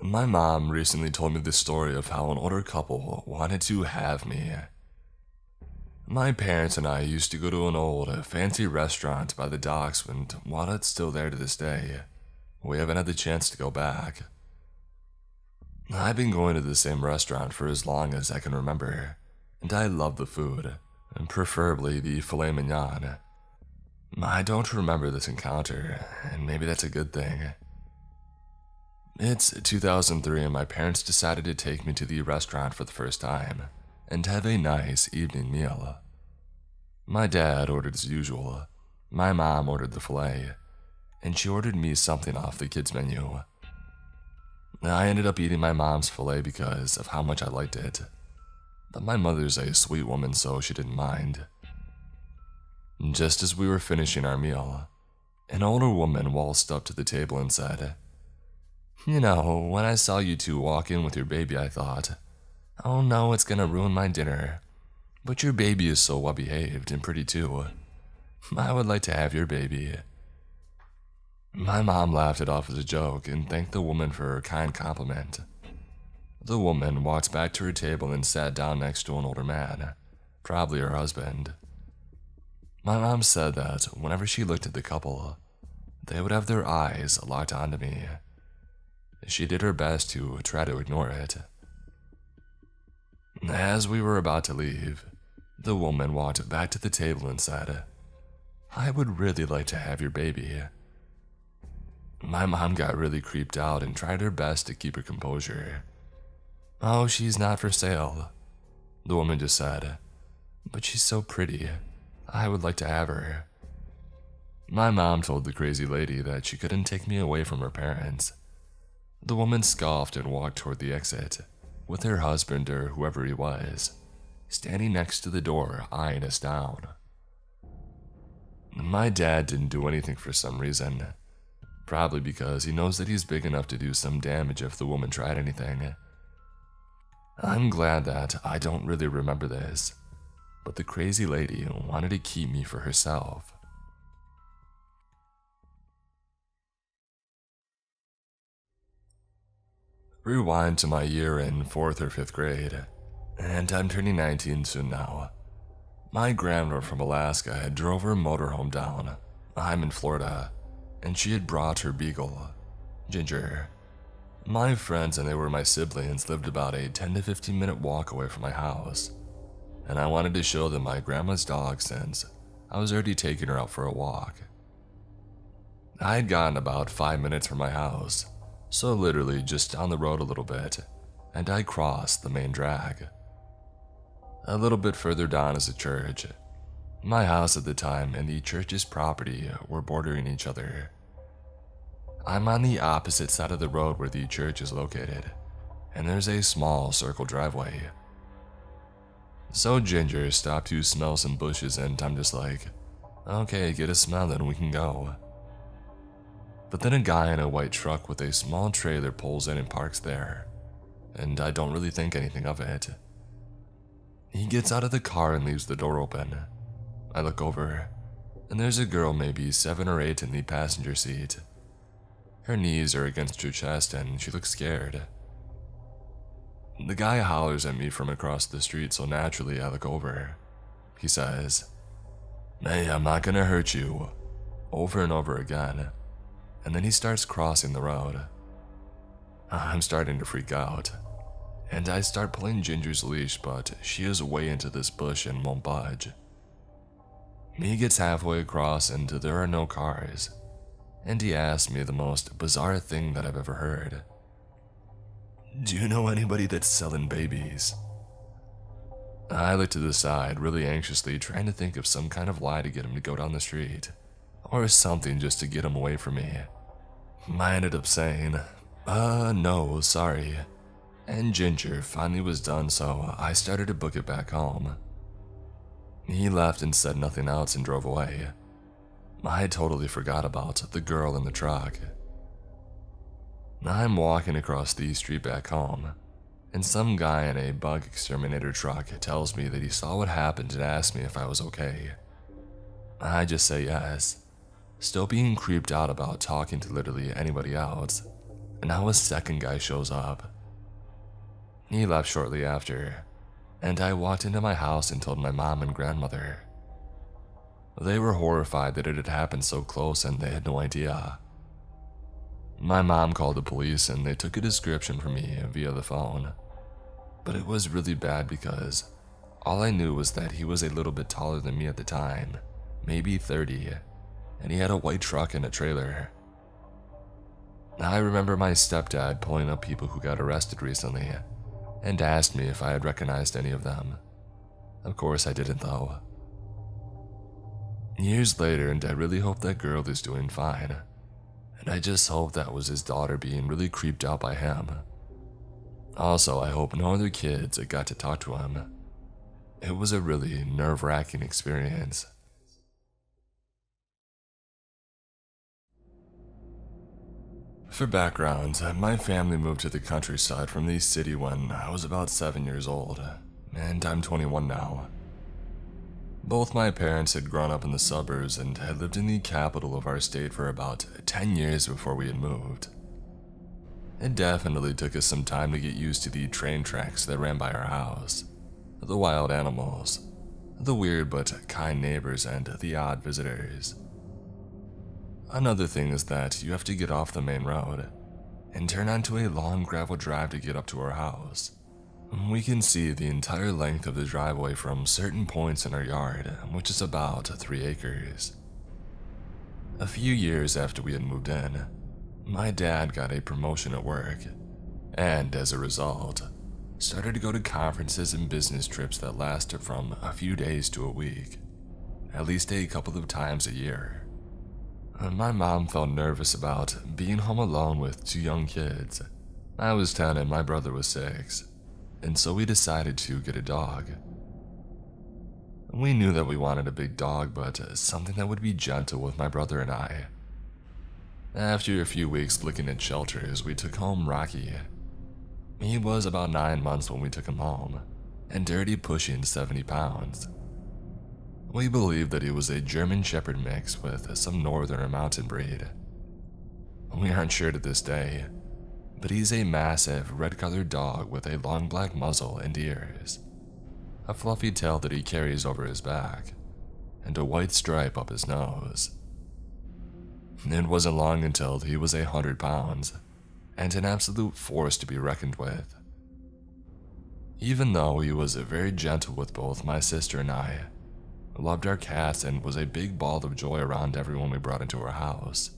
My mom recently told me the story of how an older couple wanted to have me. My parents and I used to go to an old, fancy restaurant by the docks, and while it's still there to this day, we haven't had the chance to go back. I've been going to the same restaurant for as long as I can remember, and I love the food, and preferably the filet mignon. I don't remember this encounter, and maybe that's a good thing. It's 2003 and my parents decided to take me to the restaurant for the first time and have a nice evening meal. My dad ordered as usual, my mom ordered the filet, and she ordered me something off the kids' menu. I ended up eating my mom's filet because of how much I liked it, but my mother's a sweet woman, so she didn't mind. Just as we were finishing our meal, an older woman waltzed up to the table and said, "You know, when I saw you two walk in with your baby, I thought, oh no, it's gonna ruin my dinner. But your baby is so well behaved and pretty too. I would like to have your baby." My mom laughed it off as a joke and thanked the woman for her kind compliment. The woman walked back to her table and sat down next to an older man, probably her husband. My mom said that whenever she looked at the couple, they would have their eyes locked onto me. She did her best to try to ignore it. As we were about to leave, the woman walked back to the table and said, "I would really like to have your baby." My mom got really creeped out and tried her best to keep her composure. "Oh, she's not for sale," the woman just said, "but she's so pretty. I would like to have her." My mom told the crazy lady that she couldn't take me away from her parents. The woman scoffed and walked toward the exit, with her husband or whoever he was, standing next to the door eyeing us down. My dad didn't do anything for some reason, probably because he knows that he's big enough to do some damage if the woman tried anything. I'm glad that I don't really remember this, but the crazy lady wanted to keep me for herself. Rewind to my year in 4th or 5th grade, and I'm turning 19 soon now. My grandmother from Alaska had drove her motorhome down. I'm in Florida, and she had brought her beagle, Ginger. My friends and they were my siblings lived about a 10 to 15 minute walk away from my house, and I wanted to show them my grandma's dog since I was already taking her out for a walk. I had gotten about 5 minutes from my house, so literally just down the road a little bit, and I crossed the main drag. A little bit further down is a church. My house at the time and the church's property were bordering each other. I'm on the opposite side of the road where the church is located, and there's a small circle driveway. So Ginger stopped to smell some bushes and I'm just like, okay, get a smell and we can go. But then a guy in a white truck with a small trailer pulls in and parks there, and I don't really think anything of it. He gets out of the car and leaves the door open. I look over, and there's a girl maybe 7 or 8 in the passenger seat. Her knees are against her chest and she looks scared. The guy hollers at me from across the street, so naturally I look over. He says, "Hey, I'm not gonna hurt you," over and over again. And then he starts crossing the road. I'm starting to freak out, and I start pulling Ginger's leash, but she is way into this bush and won't budge. He gets halfway across and there are no cars, and he asks me the most bizarre thing that I've ever heard. "Do you know anybody that's selling babies?" I look to the side, really anxiously trying to think of some kind of lie to get him to go down the street, or something just to get him away from me. I ended up saying, no, sorry. And Ginger finally was done, so I started to book it back home. He left and said nothing else and drove away. I totally forgot about the girl in the truck. I'm walking across the street back home, and some guy in a bug exterminator truck tells me that he saw what happened and asked me if I was okay. I just say yes, still being creeped out about talking to literally anybody else, Now a second guy shows up. He left shortly after, and I walked into my house and told my mom and grandmother. They were horrified that it had happened so close and they had no idea. My mom called the police and they took a description from me via the phone. But it was really bad because all I knew was that he was a little bit taller than me at the time, maybe 30, and he had a white truck and a trailer. I remember my stepdad pulling up people who got arrested recently and asked me if I had recognized any of them. Of course I didn't though. Years later, and I really hope that girl is doing fine. And I just hope that was his daughter being really creeped out by him. Also, I hope no other kids got to talk to him. It was a really nerve-wracking experience. For background, my family moved to the countryside from the city when I was about 7 years old, and I'm 21 now. Both my parents had grown up in the suburbs and had lived in the capital of our state for about 10 years before we had moved. It definitely took us some time to get used to the train tracks that ran by our house, the wild animals, the weird but kind neighbors, and the odd visitors. Another thing is that you have to get off the main road and turn onto a long gravel drive to get up to our house. We can see the entire length of the driveway from certain points in our yard, which is about 3 acres. A few years after we had moved in, my dad got a promotion at work, and as a result, started to go to conferences and business trips that lasted from a few days to a week, at least a couple of times a year. My mom felt nervous about being home alone with 2 young kids. I was 10 and my brother was 6. And so we decided to get a dog. We knew that we wanted a big dog, but something that would be gentle with my brother and I. After a few weeks looking at shelters, we took home Rocky. He was about 9 months when we took him home, and dirty pushing 70 pounds. We believed that he was a German Shepherd mix with some northern or mountain breed. We aren't sure to this day, but he's a massive red-colored dog with a long black muzzle and ears, a fluffy tail that he carries over his back, and a white stripe up his nose. It wasn't long until he was 100 pounds, and an absolute force to be reckoned with. Even though he was very gentle with both my sister and I, loved our cats and was a big ball of joy around everyone we brought into our house,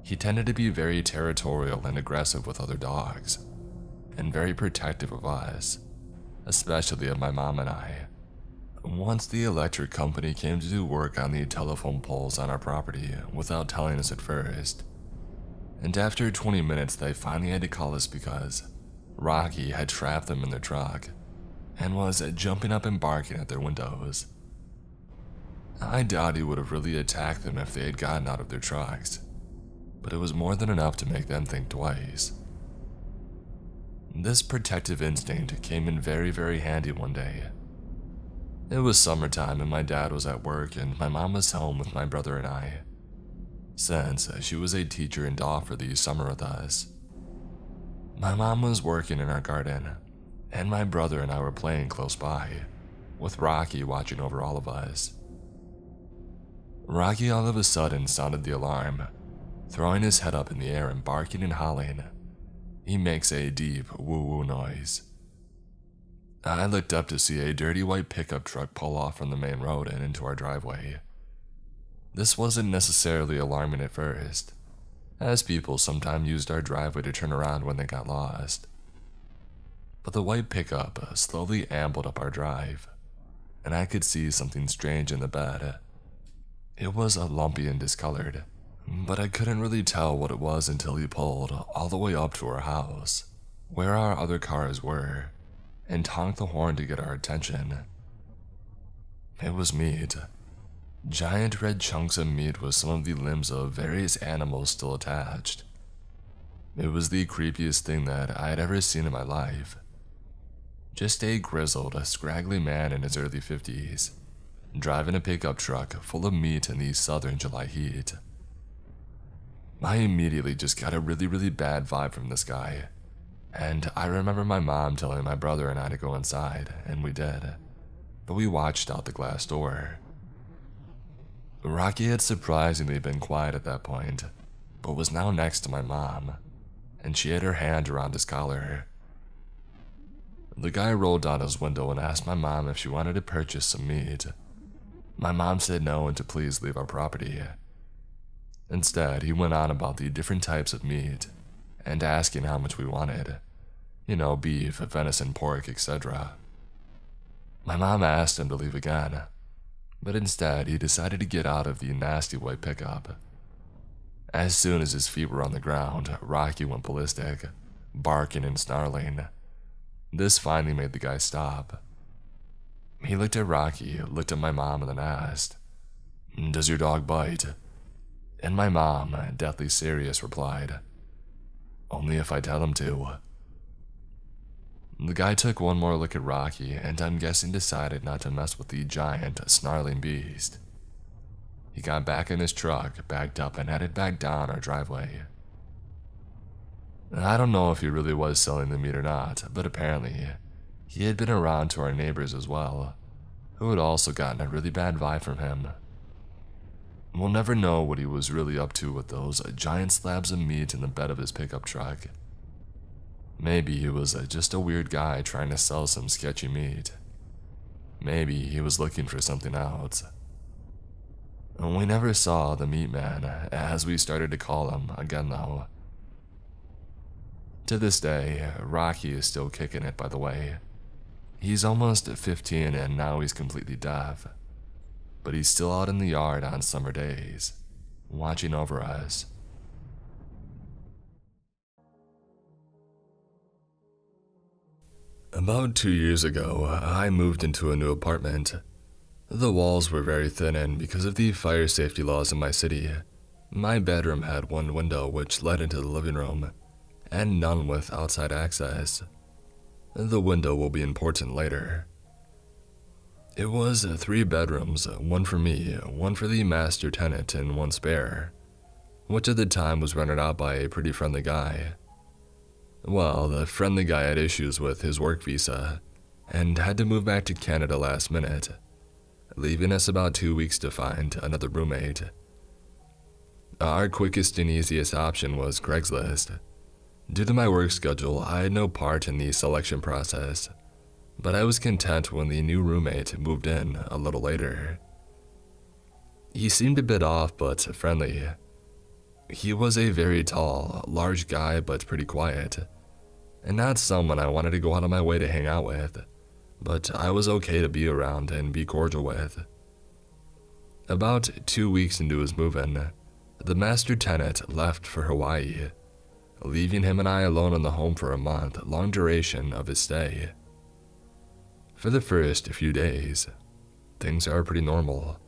he tended to be very territorial and aggressive with other dogs, and very protective of us, especially of my mom and I. Once the electric company came to do work on the telephone poles on our property without telling us at first, and after 20 minutes they finally had to call us because Rocky had trapped them in their truck and was jumping up and barking at their windows. I doubt he would have really attacked them if they had gotten out of their trucks, but it was more than enough to make them think twice. This protective instinct came in very, very handy one day. It was summertime and my dad was at work and my mom was home with my brother and I, since she was a teacher and off for the summer with us. My mom was working in our garden, and my brother and I were playing close by, with Rocky watching over all of us. Rocky all of a sudden sounded the alarm, throwing his head up in the air and barking and howling. He makes a deep woo-woo noise. I looked up to see a dirty white pickup truck pull off from the main road and into our driveway. This wasn't necessarily alarming at first, as people sometimes used our driveway to turn around when they got lost. But the white pickup slowly ambled up our drive, and I could see something strange in the bed. It was lumpy and discolored, but I couldn't really tell what it was until he pulled all the way up to our house, where our other cars were, and honked the horn to get our attention. It was meat. Giant red chunks of meat with some of the limbs of various animals still attached. It was the creepiest thing that I had ever seen in my life. Just a grizzled, scraggly man in his early 50s, driving a pickup truck full of meat in the southern July heat. I immediately just got a really bad vibe from this guy. And I remember my mom telling my brother and I to go inside, and we did. But we watched out the glass door. Rocky had surprisingly been quiet at that point, but was now next to my mom, and she had her hand around his collar. The guy rolled down his window and asked my mom if she wanted to purchase some meat. My mom said no and to please leave our property. Instead, he went on about the different types of meat, and asking how much we wanted. You know, beef, venison, pork, etc. My mom asked him to leave again, but instead he decided to get out of the nasty white pickup. As soon as his feet were on the ground, Rocky went ballistic, barking and snarling. This finally made the guy stop. He looked at Rocky, looked at my mom, and then asked, "Does your dog bite?" And my mom, deathly serious, replied, "Only if I tell him to." The guy took one more look at Rocky and I'm guessing decided not to mess with the giant, snarling beast. He got back in his truck, backed up, and headed back down our driveway. I don't know if he really was selling the meat or not, but apparently, he had been around to our neighbors as well, who had also gotten a really bad vibe from him. We'll never know what he was really up to with those giant slabs of meat in the bed of his pickup truck. Maybe he was just a weird guy trying to sell some sketchy meat. Maybe he was looking for something else. We never saw the meat man, as we started to call him, again though. To this day, Rocky is still kicking it, by the way. He's almost 15 and now he's completely deaf. But he's still out in the yard on summer days, watching over us. About 2 years ago, I moved into a new apartment. The walls were very thin and because of the fire safety laws in my city, my bedroom had one window which led into the living room, and none with outside access. The window will be important later. It was 3 bedrooms, one for me, one for the master tenant, and one spare, which at the time was rented out by a pretty friendly guy. Well, the friendly guy had issues with his work visa, and had to move back to Canada last minute, leaving us about 2 weeks to find another roommate. Our quickest and easiest option was Craigslist. Due to my work schedule, I had no part in the selection process, but I was content when the new roommate moved in a little later. He seemed a bit off but friendly. He was a very tall, large guy but pretty quiet, and not someone I wanted to go out of my way to hang out with, but I was okay to be around and be cordial with. About 2 weeks into his move-in, the master tenant left for Hawaii, leaving him and I alone in the home for a month-long duration of his stay. For the first few days, things are pretty normal.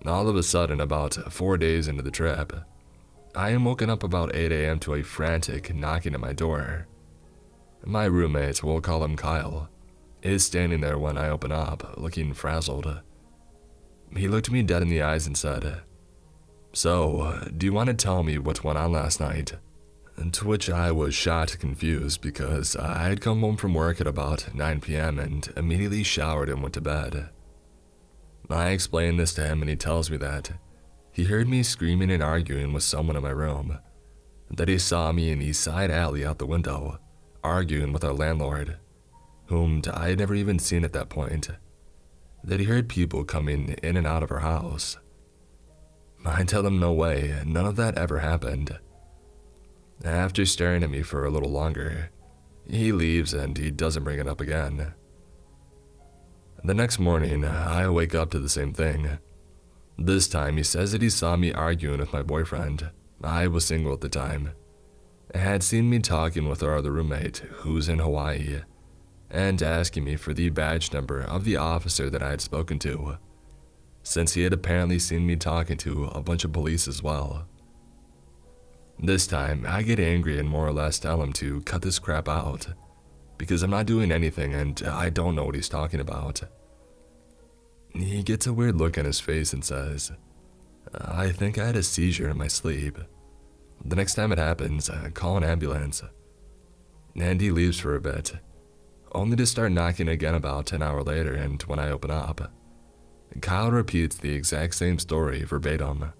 All of a sudden, about 4 days into the trip, I am woken up about 8 a.m. to a frantic knocking at my door. My roommate, we'll call him Kyle, is standing there when I open up, looking frazzled. He looked me dead in the eyes and said, "So, do you want to tell me what went on last night?" To which I was shocked and confused because I had come home from work at about 9 p.m. and immediately showered and went to bed. I explained this to him and he tells me that he heard me screaming and arguing with someone in my room, that he saw me in the side alley out the window, arguing with our landlord, whom I had never even seen at that point, that he heard people coming in and out of our house. I tell him no way, none of that ever happened. After staring at me for a little longer, he leaves and he doesn't bring it up again. The next morning, I wake up to the same thing. This time, he says that he saw me arguing with my boyfriend. I was single at the time. Had seen me talking with our other roommate, who's in Hawaii, and asking me for the badge number of the officer that I had spoken to, since he had apparently seen me talking to a bunch of police as well. This time, I get angry and more or less tell him to cut this crap out, because I'm not doing anything and I don't know what he's talking about. He gets a weird look on his face and says, I think I had a seizure in my sleep. The next time it happens, I call an ambulance. Andy leaves for a bit, only to start knocking again about an hour later, and when I open up, Kyle repeats the exact same story verbatim.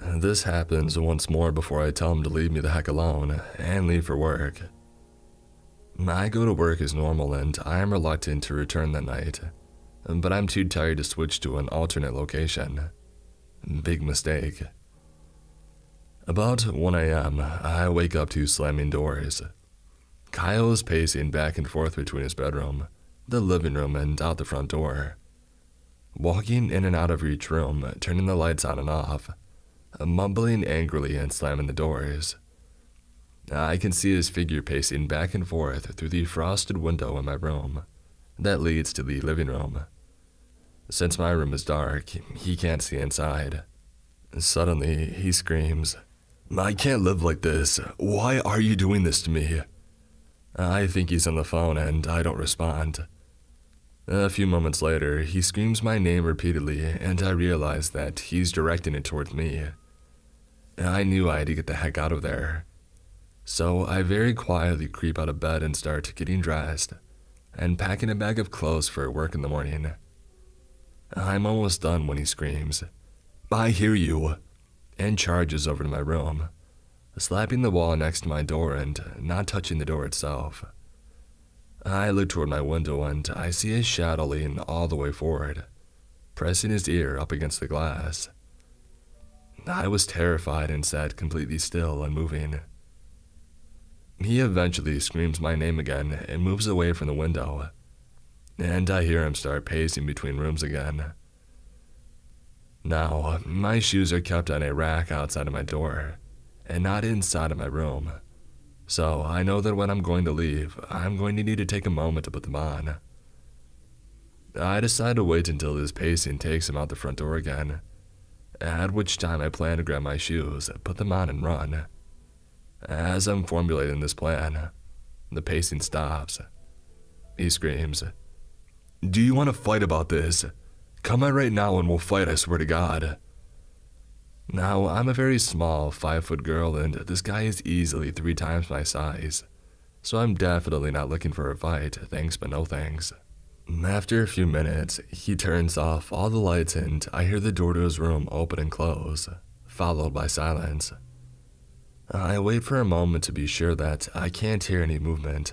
This happens once more before I tell him to leave me the heck alone and leave for work. I go to work as normal and I am reluctant to return that night, but I'm too tired to switch to an alternate location. Big mistake. About 1 a.m., I wake up to slamming doors. Kyle is pacing back and forth between his bedroom, the living room, and out the front door, walking in and out of each room, turning the lights on and off, mumbling angrily and slamming the doors. I can see his figure pacing back and forth through the frosted window in my room that leads to the living room. Since my room is dark, he can't see inside. Suddenly, he screams, "I can't live like this. Why are you doing this to me?" I think he's on the phone and I don't respond. A few moments later, he screams my name repeatedly and I realize that he's directing it towards me. I knew I had to get the heck out of there. So I very quietly creep out of bed and start getting dressed and packing a bag of clothes for work in the morning. I'm almost done when he screams, "I hear you," and charges over to my room, slapping the wall next to my door and not touching the door itself. I look toward my window and I see his shadow lean all the way forward, pressing his ear up against the glass. I was terrified and sat completely still, unmoving. He eventually screams my name again and moves away from the window, and I hear him start pacing between rooms again. Now, my shoes are kept on a rack outside of my door, and not inside of my room, so I know that when I'm going to leave, I'm going to need to take a moment to put them on. I decide to wait until his pacing takes him out the front door again, at which time I plan to grab my shoes, put them on, and run. As I'm formulating this plan, the pacing stops. He screams, "Do you want to fight about this? Come out right now and we'll fight, I swear to God." Now, I'm a very small 5-foot girl and this guy is easily 3 times my size, so I'm definitely not looking for a fight, thanks but no thanks. After a few minutes, he turns off all the lights and I hear the door to his room open and close, followed by silence. I wait for a moment to be sure that I can't hear any movement,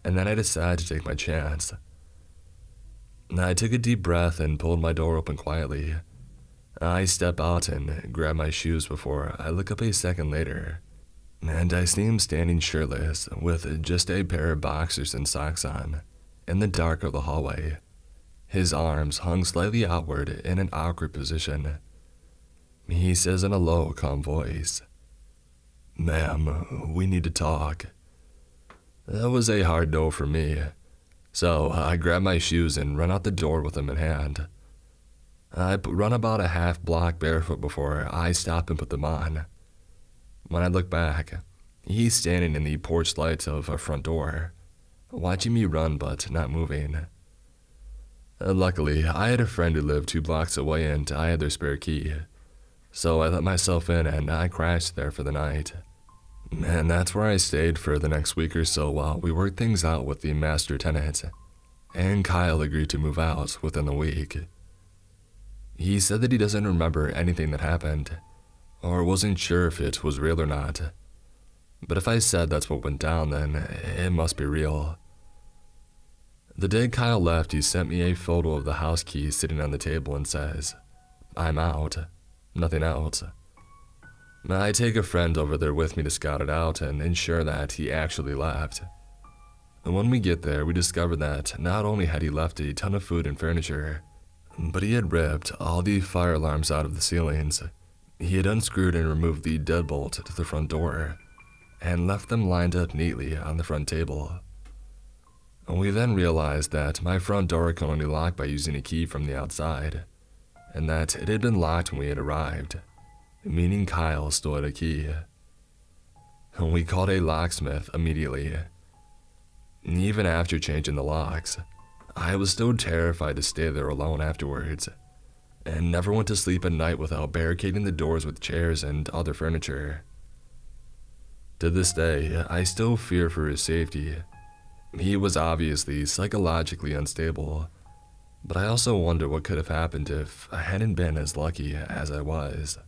and then I decide to take my chance. I took a deep breath and pulled my door open quietly. I step out and grab my shoes before I look up a second later, and I see him standing shirtless with just a pair of boxers and socks on in the dark of the hallway, his arms hung slightly outward in an awkward position. He says in a low, calm voice, "Ma'am, we need to talk." That was a hard no for me, so I grab my shoes and run out the door with them in hand. I run about a half block barefoot before I stop and put them on. When I look back, he's standing in the porch lights of a front door, watching me run but not moving. Luckily, I had a friend who lived 2 blocks away and I had their spare key, so I let myself in and I crashed there for the night. And that's where I stayed for the next week or so while we worked things out with the master tenant, and Kyle agreed to move out within the week. He said that he doesn't remember anything that happened, or wasn't sure if it was real or not. But if I said that's what went down, then it must be real. The day Kyle left, he sent me a photo of the house key sitting on the table and says, "I'm out, nothing else." I take a friend over there with me to scout it out and ensure that he actually left. And when we get there, we discover that not only had he left a ton of food and furniture, but he had ripped all the fire alarms out of the ceilings. He had unscrewed and removed the deadbolt to the front door, and left them lined up neatly on the front table. We then realized that my front door can only lock by using a key from the outside, and that it had been locked when we had arrived, meaning Kyle still had a key. We called a locksmith immediately. Even after changing the locks, I was still terrified to stay there alone afterwards, and never went to sleep at night without barricading the doors with chairs and other furniture. To this day, I still fear for his safety. He was obviously psychologically unstable, but I also wonder what could have happened if I hadn't been as lucky as I was.